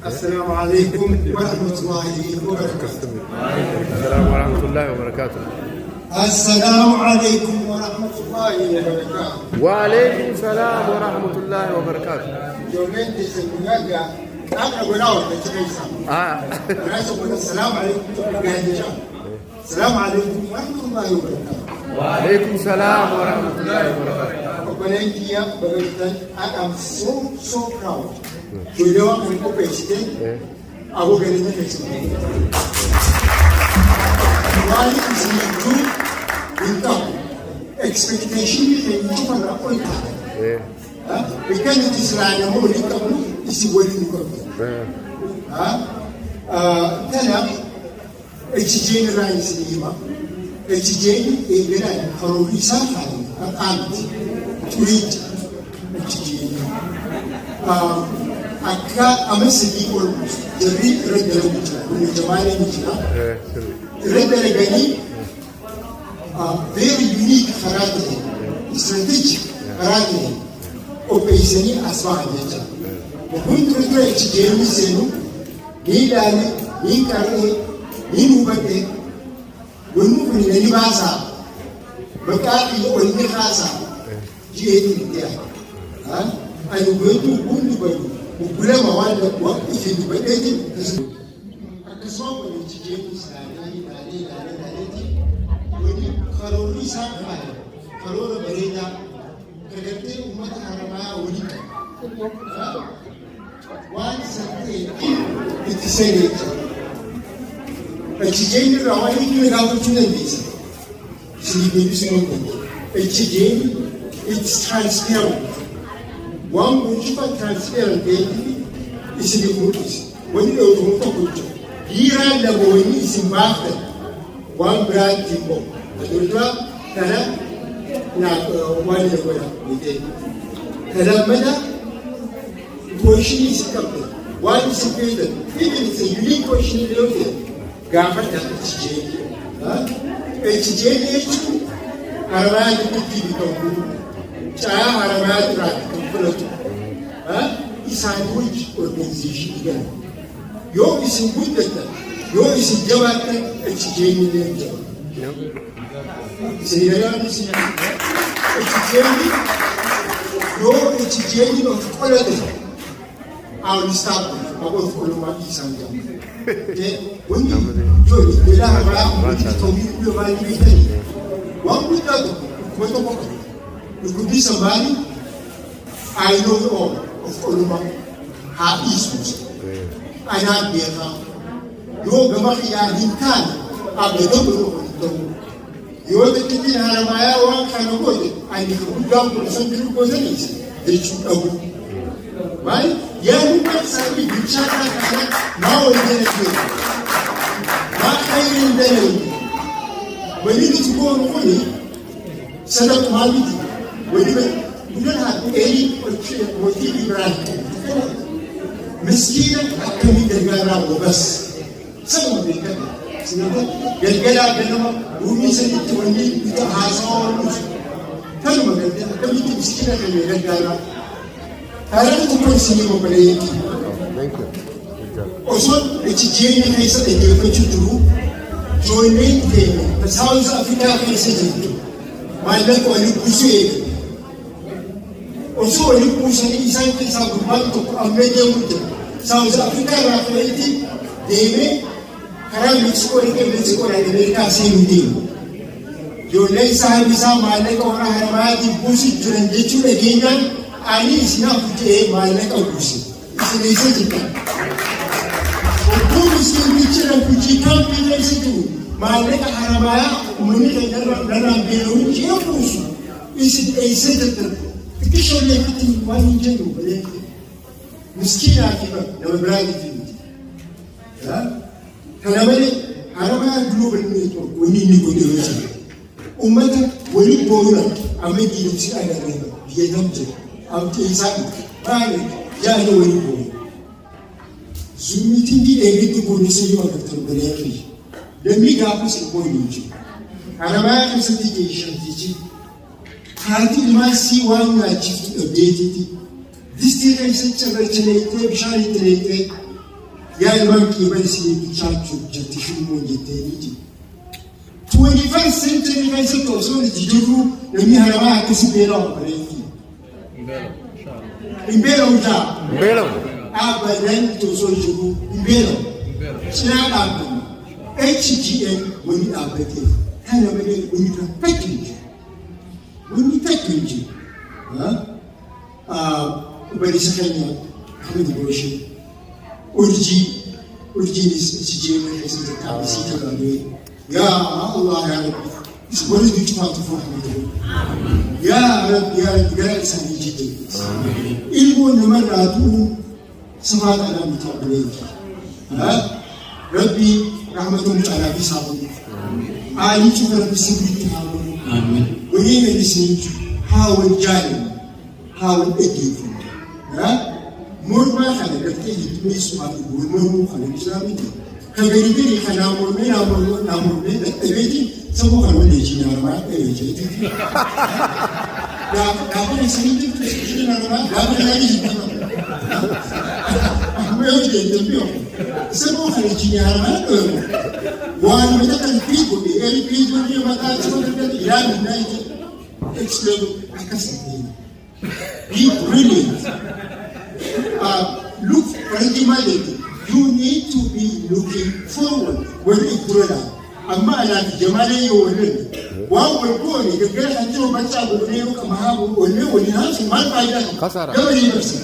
السلام عليكم ورحمة الله وبركاته. السلام ورحمة الله وبركاته. السلام عليكم ورحمة الله وبركاته. وعليكم السلام ورحمة الله وبركاته. يومين تسمينا أنا أقول أول بتريسا. السلام عليكم. السلام عليكم ورحمة الله وبركاته. وعليكم السلام ورحمة الله وبركاته. I am so proud to know and president. I will get in the next one. Why is it good? Without expectation, we can do an appointment. We can do this line and more income is waiting for me. Tell us, HGN rise in Lima, HGN in Iran, or Risaka, and to read HGN. I'm a city almost. The red very unique character, strategic character of Paisani as far as the Hundred HGN Senu, Nidani, Ninkari, Nimubate, we move in the Nibasa, Bakati or Nihasa, GA there. And you go to Bundu, Ukulema one what if you were dating at the song of HGN is Karolisa Karola Bereda, Kadate Umata Haramaya Unika. One Sunday, it is said HGN Rawani without opportunities. HGN, it's transparent. One which was transparent is in the movies. When you go to the Jiran, the boy is in Bafta. One brand Timbo. The drug, Tana, not one year with it. Talamada, question is coming. One is superior. Even it's a unique question in the government HGN. HGN, Haramad become Chaya Haramad. It's a good organization again. Yo is in good data. Yo is in Javaka HGN in the Yo HGN of quality. I will start about Coloma is and when you have one with that, it could be somebody. I know all of Coloma have issues. I have been around. Yo Gamaki Hinkan, I'm the double of the You are the Kitty Haramaya, one kind of body, and if you come to something goes in it, they should go. Right? Young person, you chat now again. Not hiding there. When you need to go on money, set up money. When you don't have any motive brand. Miskina kami negara bebas. Semua mereka. Gara-gara dalam bumi seni tuan ini kita hasil. Kalau mereka kami itu miskina kami negara. Karena itu pun sini memperbaiki. Also, HGN ini saya tidak percaya joining the South Africa Institute. Malah kau ini pusing. Also, when you push any scientists have gone to America, South Africa, they may have Mexico and America same thing. Your legs are some my leg or I have push it to get you again, and it's not to my leg of pussy. It's a necessity. Who is in picture and put you can't be lazy to my leg of Haramaya, Munich and Belarus, your pussy. Is it a senator? Kisha everything one injury over Miskina never brag it. Kanamari, Arama global network, we need negotiation. Umata, when you go around, I make you see I never, Vietnam, I'm telling you, Yano when you go. Zoom meeting the every to go to see you on the country. The big office is going to Arama is a teaching. Until my see one achieved ability, Distii keessatti barreeffamee bishaan itti leeqee yaadmaan qeebalsii bichaachuuf jetti filmoo jettee ni jiru. 21st century keessatti osoo itti jirru namni haramaa akkasii beelaa bareetti. Hin beela'u jaa. Hin beela'u. Dhaabbanaan itti osoo jiru hin beela'u. Cinaa dhaabbanni HGN wanni dhaabbatee kana malee wanni takka hin jiru. Wanni takka hin jiru. Barisa keenya Ahmed Omar urjiinis HGN keessatti qaabisii qabaamee yaa Allah yaa Rabbi warri duuchumaatu fuudhamee yaa Rabbi gara isaanii jidde ilmoon namarraa tu'uun safaa dhalaa miti abbilee Rabbi rahmatuun caalaa fi saabonu aalii cufa Rabbi sirriitti haa godhu waliin addisiintu haa wal jaalannu haa wal dhaggeeffannu mormaa kana gartee hiddumeessumaaf mormuu kana bisaamiti kan gadi gadi kan naamormee dadhabeetiin sabuu kan wal leejii naaramaa dhabee jeeti gaafa isanii jirtu leejii naaramaa gaafa yaadii hiddima akkuma yoo jeetambiyo sabuu kan leejii naaramaa dhabamu waan mata kan fiigode eri fiigode mataa cima dandati ilaalu naa ije explain akkasii be brilliant. Look pragmatically. You need to be looking forward when it grows up. Amma alaati jamalee yoo waliin waan walgoone gaggara hajjoo machaa godhee yoo kamahaa waliin waliin haasuu maal faayidaa gabalee barsa.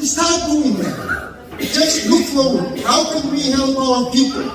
Start doing that. Just look forward. How can we help our people?